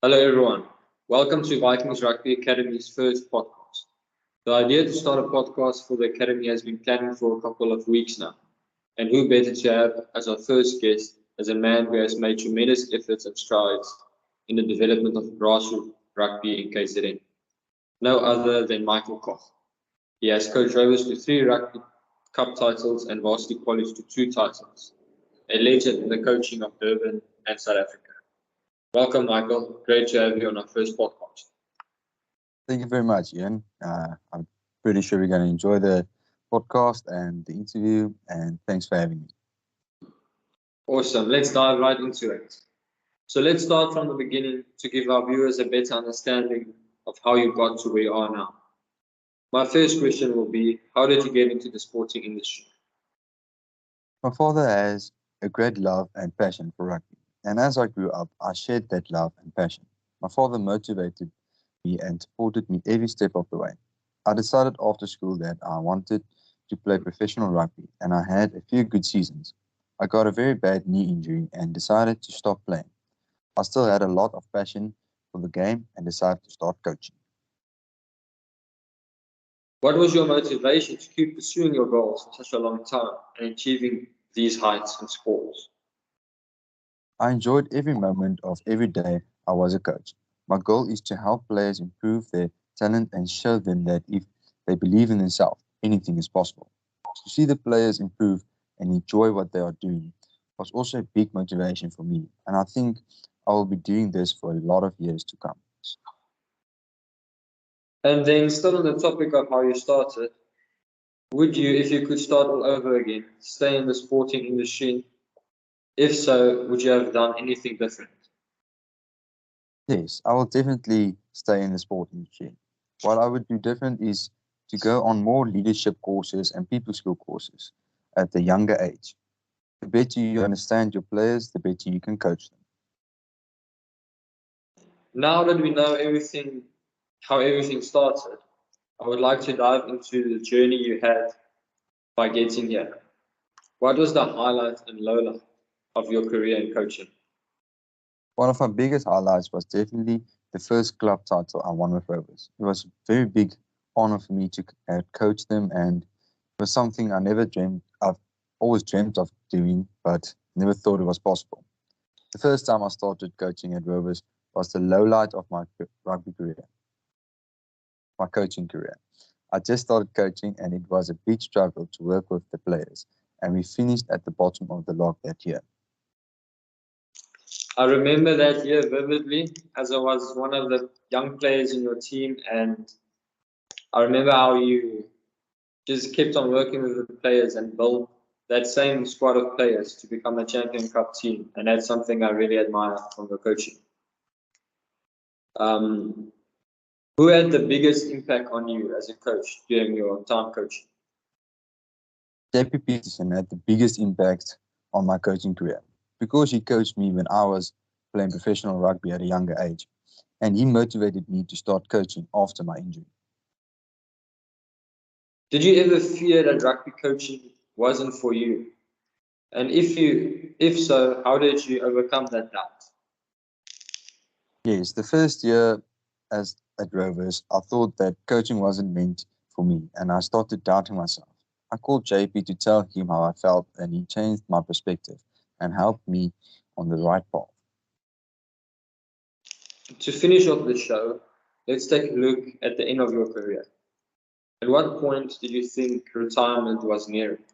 Hello everyone. Welcome to Vikings Rugby Academy's first podcast. The idea to start a podcast for the Academy has been planning for a couple of weeks now. And who better to have as our first guest as a man who has made tremendous efforts and strides in the development of grassroots rugby in KZN. No other than Michael Koch. He has coached Rovers to 3 rugby cup titles and varsity college to 2 titles. A legend in the coaching of Durban and South Africa. Welcome, Michael. Great to have you on our first podcast. Thank you very much, Ian. I'm pretty sure we're going to enjoy the podcast and the interview, and thanks for having me. Awesome. Let's dive right into it. So let's start from the beginning to give our viewers a better understanding of how you got to where you are now. My first question will be, how did you get into the sporting industry? My father has a great love and passion for rugby, and as I grew up, I shared that love and passion. My father motivated me and supported me every step of the way. I decided after school that I wanted to play professional rugby, and I had a few good seasons. I got a very bad knee injury and decided to stop playing. I still had a lot of passion for the game and decided to start coaching. What was your motivation to keep pursuing your goals for such a long time and achieving these heights in sports? I enjoyed every moment of every day I was a coach. My goal is to help players improve their talent and show them that if they believe in themselves, anything is possible. To see the players improve and enjoy what they are doing was also a big motivation for me, and I think I will be doing this for a lot of years to come. And then, still on the topic of how you started, would you, if you could start all over again, stay in the sporting industry? If so, would you have done anything different? Yes, I will definitely stay in the sport industry. What I would do different is to go on more leadership courses and people skill courses at a younger age. The better you understand your players, the better you can coach them. Now that we know everything, how everything started, I would like to dive into the journey you had by getting here. What was the highlight and lowlight of your career in coaching? One of my biggest highlights was definitely the first club title I won with Rovers. It was a very big honor for me to coach them, and it was something I never dreamed. I've always dreamt of doing, but never thought it was possible. The first time I started coaching at Rovers was the lowlight of my rugby career, my coaching career. I just started coaching, and it was a big struggle to work with the players, and we finished at the bottom of the log that year. I remember that year vividly as I was one of the young players in your team, and I remember how you just kept on working with the players and built that same squad of players to become a Champion Cup team, and that's something I really admire from your coaching. Um, who had the biggest impact on you as a coach during your time coaching? JP Peterson had the biggest impact on my coaching career because he coached me when I was playing professional rugby at a younger age, and he motivated me to start coaching after my injury. Did you ever fear that rugby coaching wasn't for you? And if so, how did you overcome that doubt? Yes, the first year as at Rovers, I thought that coaching wasn't meant for me, and I started doubting myself. I called JP to tell him how I felt, and he changed my perspective and helped me on the right path. To finish off the show, let's take a look at the end of your career. At what point did you think retirement was nearing?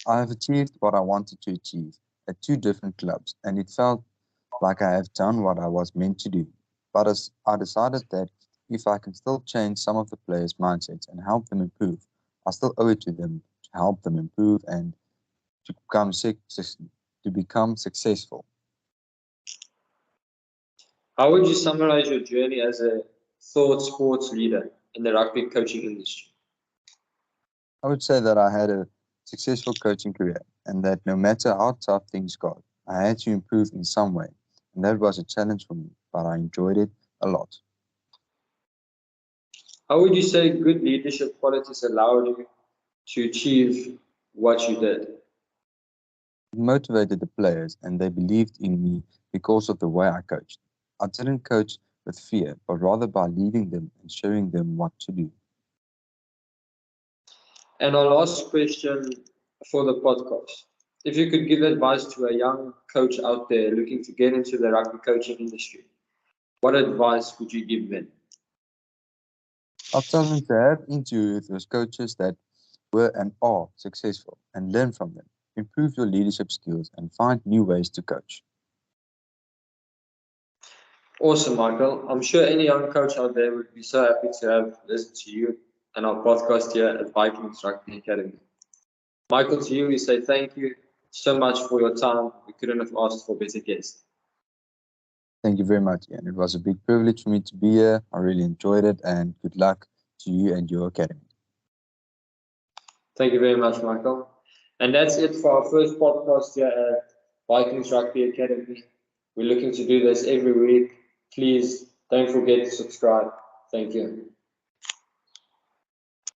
I have achieved what I wanted to achieve at two different clubs, and it felt like I have done what I was meant to do. But as I decided that if I can still change some of the players' mindsets and help them improve, I still owe it to them to help them improve and to become successful. How would you summarize your journey as a thought sports leader in the rugby coaching industry? I would say that I had a successful coaching career and that no matter how tough things got, I had to improve in some way. And that was a challenge for me, but I enjoyed it a lot. How would you say good leadership qualities allowed you to achieve what you did? It motivated the players and they believed in me because of the way I coached. I didn't coach with fear, but rather by leading them and showing them what to do. And our last question for the podcast. If you could give advice to a young coach out there looking to get into the rugby coaching industry, what advice would you give them? I'll tell them to have interviews with those coaches that were and are successful and learn from them. Improve your leadership skills and find new ways to coach. Awesome, Michael. I'm sure any young coach out there would be so happy to have listened to you and our podcast here at Vikings Rugby Academy. Michael, to you, we say thank you so much for your time. We couldn't have asked for a better guest. Thank you very much, Ian. It was a big privilege for me to be here. I really enjoyed it, and good luck to you and your academy. Thank you very much, Michael. And that's it for our first podcast here at Vikings Rugby Academy. We're looking to do this every week. Please don't forget to subscribe. Thank you.